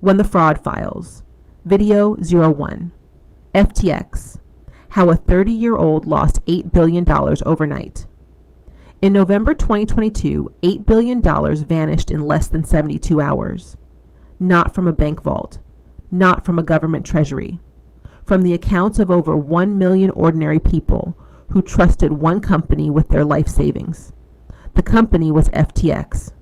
When the Fraud Files, Video 01, FTX, How a 30-year-old lost $8 billion overnight. In November 2022, $8 billion vanished in less than 72 hours. Not from a bank vault, not from a government treasury, from the accounts of over 1 million ordinary people who trusted one company with their life savings. The company was FTX.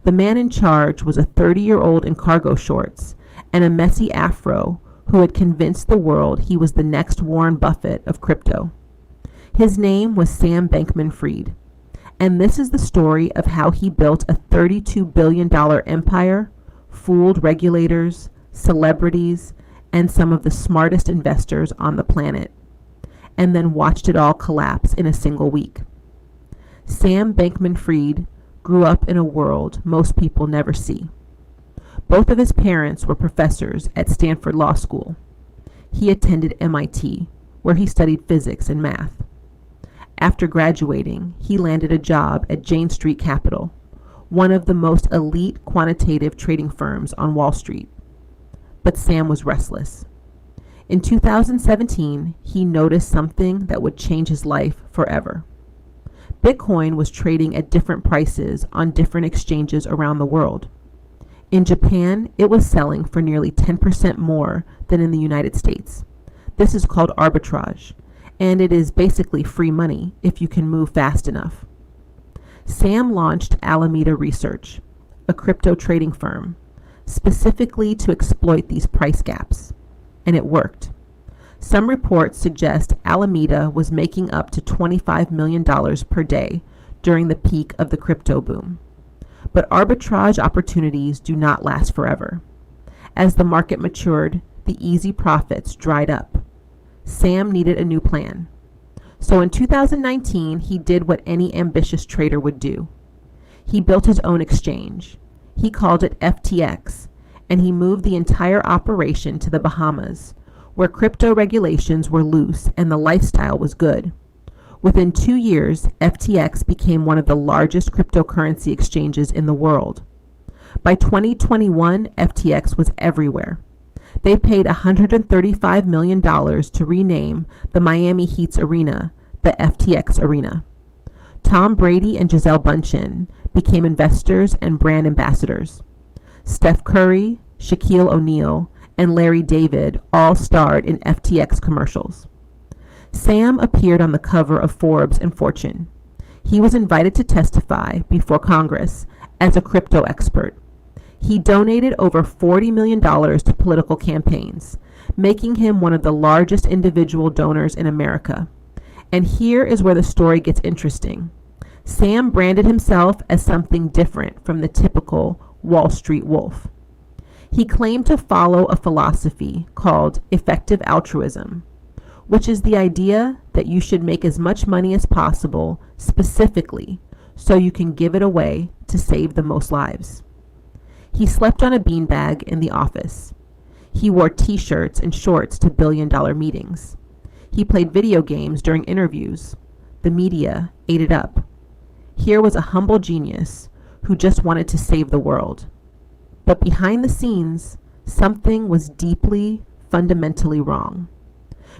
The man in charge was a 30-year-old in cargo shorts and a messy afro who had convinced the world he was the next Warren Buffett of crypto. His name was Sam Bankman-Fried, and this is the story of how he built a $32 billion empire, fooled regulators, celebrities, and some of the smartest investors on the planet, and then watched it all collapse in a single week. Sam Bankman-Fried grew up in a world most people never see. Both of his parents were professors at Stanford Law School. He attended MIT, where he studied physics and math. After graduating, he landed a job at Jane Street Capital, one of the most elite quantitative trading firms on Wall Street. But Sam was restless. In 2017, he noticed something that would change his life forever. Bitcoin was trading at different prices on different exchanges around the world. In Japan, it was selling for nearly 10% more than in the United States. This is called arbitrage, and it is basically free money if you can move fast enough. Sam launched Alameda Research, a crypto trading firm, specifically to exploit these price gaps, and it worked. Some reports suggest Alameda was making up to $25 million per day during the peak of the crypto boom. But arbitrage opportunities do not last forever. As the market matured, the easy profits dried up. Sam needed a new plan. So in 2019, he did what any ambitious trader would do. He built his own exchange. He called it FTX, and he moved the entire operation to the Bahamas, where crypto regulations were loose and the lifestyle was good. Within 2 years, FTX became one of the largest cryptocurrency exchanges in the world. By 2021, FTX was everywhere. They paid $135 million to rename the Miami Heat's arena the FTX Arena. Tom Brady and Gisele Bündchen became investors and brand ambassadors. Steph Curry, Shaquille O'Neal, and Larry David all starred in FTX commercials. Sam appeared on the cover of Forbes and Fortune. He was invited to testify before Congress as a crypto expert. He donated over $40 million to political campaigns, making him one of the largest individual donors in America. And here is where the story gets interesting. Sam branded himself as something different from the typical Wall Street wolf. He claimed to follow a philosophy called effective altruism, which is the idea that you should make as much money as possible specifically so you can give it away to save the most lives. He slept on a beanbag in the office. He wore t-shirts and shorts to billion-dollar meetings. He played video games during interviews. The media ate it up. Here was a humble genius who just wanted to save the world. But behind the scenes, something was deeply, fundamentally wrong.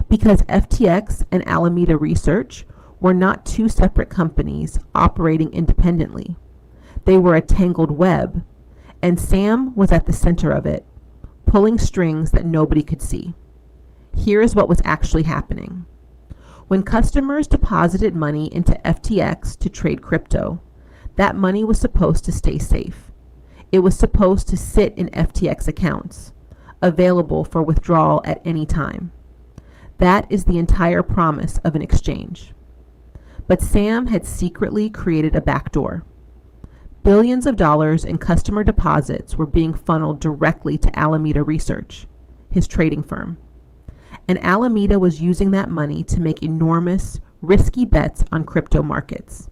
Because FTX and Alameda Research were not two separate companies operating independently. They were a tangled web, and Sam was at the center of it, pulling strings that nobody could see. Here is what was actually happening. When customers deposited money into FTX to trade crypto, that money was supposed to stay safe. It was supposed to sit in FTX accounts, available for withdrawal at any time. That is the entire promise of an exchange. But Sam had secretly created a backdoor. Billions of dollars in customer deposits were being funneled directly to Alameda Research, his trading firm. And Alameda was using that money to make enormous, risky bets on crypto markets.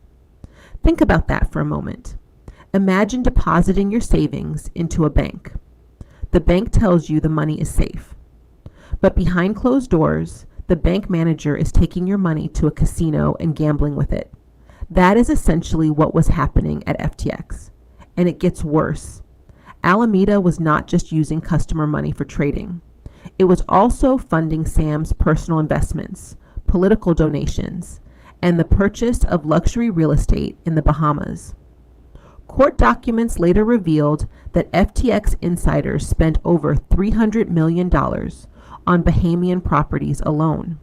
Think about that for a moment. Imagine depositing your savings into a bank. The bank tells you the money is safe. But behind closed doors, the bank manager is taking your money to a casino and gambling with it. That is essentially what was happening at FTX. And it gets worse. Alameda was not just using customer money for trading. It was also funding Sam's personal investments, political donations, and the purchase of luxury real estate in the Bahamas. Court documents later revealed that FTX insiders spent over $300 million on Bahamian properties alone.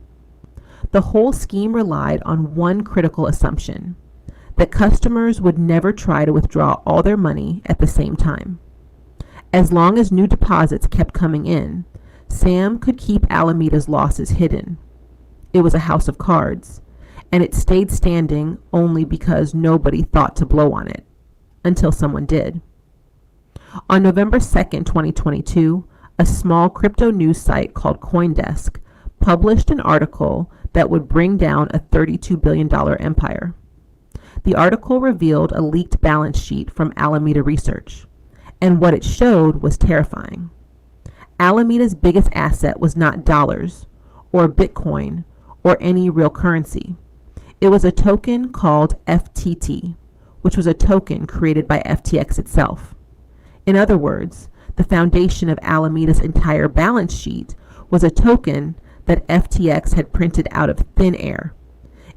The whole scheme relied on one critical assumption: that customers would never try to withdraw all their money at the same time. As long as new deposits kept coming in, Sam could keep Alameda's losses hidden. It was a house of cards, and it stayed standing only because nobody thought to blow on it, until someone did. On November 2nd, 2022, a small crypto news site called CoinDesk published an article that would bring down a $32 billion empire. The article revealed a leaked balance sheet from Alameda Research, and what it showed was terrifying. Alameda's biggest asset was not dollars, or Bitcoin, or any real currency. It was a token called FTT, which was a token created by FTX itself. In other words, the foundation of Alameda's entire balance sheet was a token that FTX had printed out of thin air.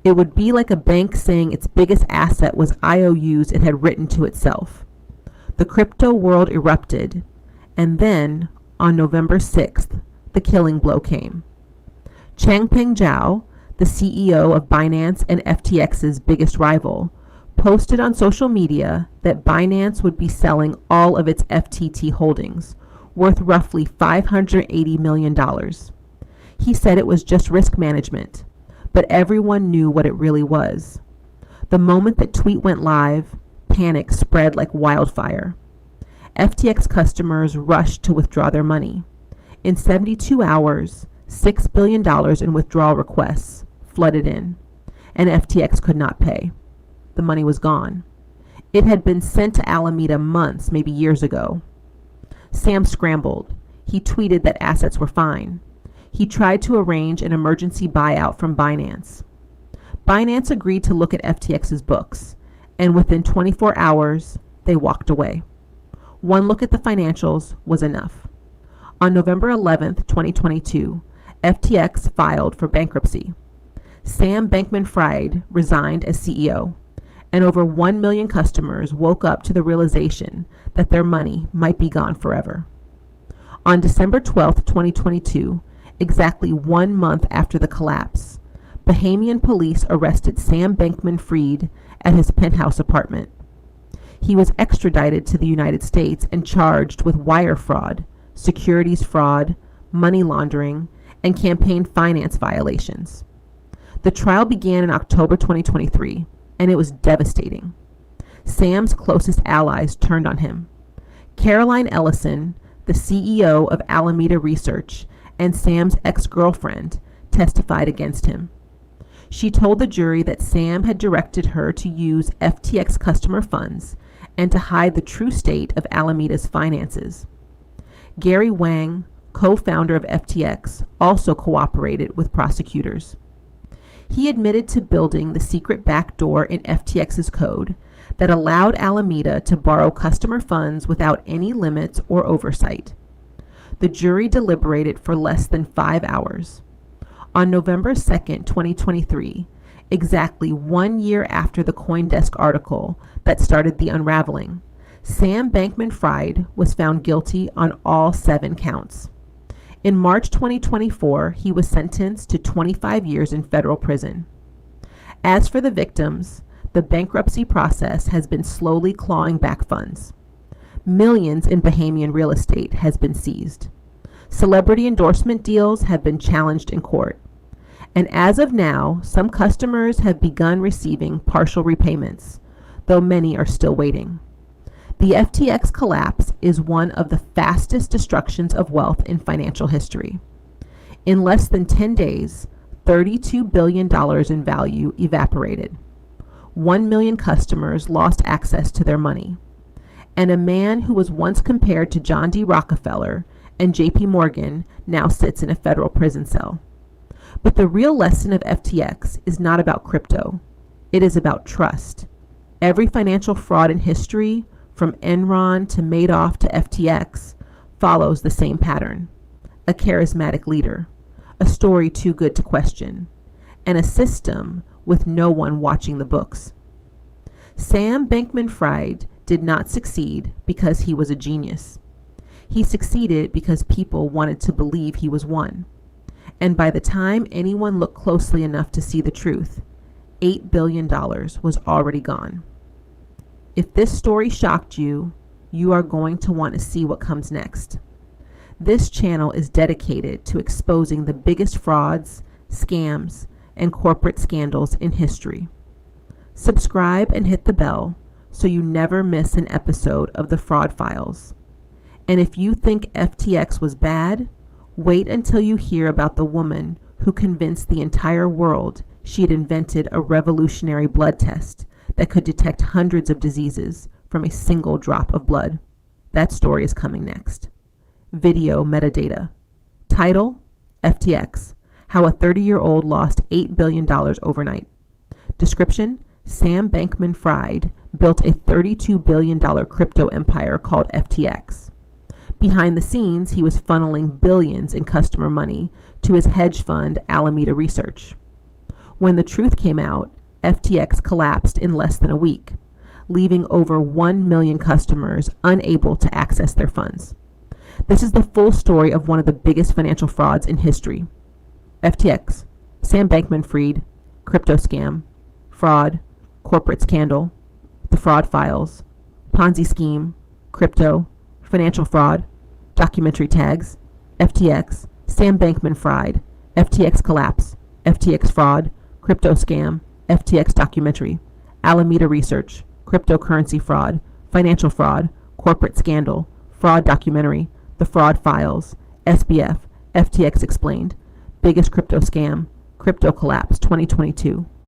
It would be like a bank saying its biggest asset was IOUs it had written to itself. The crypto world erupted, and then, on November 6th, the killing blow came. Changpeng Zhao, the CEO of Binance and FTX's biggest rival, posted on social media that Binance would be selling all of its FTT holdings, worth roughly $580 million. He said it was just risk management, but everyone knew what it really was. The moment that tweet went live, panic spread like wildfire. FTX customers rushed to withdraw their money. In 72 hours, $6 billion in withdrawal requests flooded in, and FTX could not pay. The money was gone. It had been sent to Alameda months, maybe years ago. Sam scrambled. He tweeted that assets were fine. He tried to arrange an emergency buyout from Binance. Binance agreed to look at FTX's books, and within 24 hours, they walked away. One look at the financials was enough. On November 11th, 2022, FTX filed for bankruptcy. Sam Bankman-Fried resigned as CEO, and over 1 million customers woke up to the realization that their money might be gone forever. On December 12th, 2022, exactly 1 month after the collapse, Bahamian police arrested Sam Bankman-Fried at his penthouse apartment. He was extradited to the United States and charged with wire fraud, securities fraud, money laundering, and campaign finance violations. The trial began in October 2023, and it was devastating. Sam's closest allies turned on him. Caroline Ellison, the CEO of Alameda Research, and Sam's ex-girlfriend testified against him. She told the jury that Sam had directed her to use FTX customer funds and to hide the true state of Alameda's finances. Gary Wang, co-founder of FTX, also cooperated with prosecutors. He admitted to building the secret backdoor in FTX's code that allowed Alameda to borrow customer funds without any limits or oversight. The jury deliberated for less than 5 hours. On November 2nd, 2023, exactly 1 year after the CoinDesk article that started the unraveling, Sam Bankman-Fried was found guilty on all 7 counts. In March 2024, he was sentenced to 25 years in federal prison. As for the victims, the bankruptcy process has been slowly clawing back funds. Millions in Bahamian real estate has been seized. Celebrity endorsement deals have been challenged in court. And as of now, some customers have begun receiving partial repayments, though many are still waiting. The FTX collapse is one of the fastest destructions of wealth in financial history. In less than 10 days, $32 billion in value evaporated. 1 million customers lost access to their money. And a man who was once compared to John D. Rockefeller and JP Morgan now sits in a federal prison cell. But the real lesson of FTX is not about crypto. It is about trust. Every financial fraud in history, from Enron to Madoff to FTX, follows the same pattern. A charismatic leader, a story too good to question, and a system with no one watching the books. Sam Bankman-Fried did not succeed because he was a genius. He succeeded because people wanted to believe he was one. And by the time anyone looked closely enough to see the truth, $8 billion was already gone. If this story shocked you, you are going to want to see what comes next. This channel is dedicated to exposing the biggest frauds, scams, and corporate scandals in history. Subscribe and hit the bell so you never miss an episode of the Fraud Files. And if you think FTX was bad, wait until you hear about the woman who convinced the entire world she had invented a revolutionary blood test that could detect hundreds of diseases from a single drop of blood. That story is coming next. Video metadata. Title: FTX, how a 30-year-old lost $8 billion overnight. Description: Sam Bankman-Fried built a $32 billion crypto empire called FTX. Behind the scenes, he was funneling billions in customer money to his hedge fund, Alameda Research. When the truth came out, FTX collapsed in less than a week, leaving over 1 million customers unable to access their funds. This is the full story of one of the biggest financial frauds in history. FTX, Sam Bankman-Fried, crypto scam, fraud, corporate scandal, the Fraud Files, Ponzi scheme, crypto, financial fraud, documentary tags, FTX, Sam Bankman-Fried, FTX collapse, FTX fraud, crypto scam, FTX documentary, Alameda Research, cryptocurrency fraud, financial fraud, corporate scandal, fraud documentary, the Fraud Files, SBF, FTX explained, biggest crypto scam, crypto collapse 2022.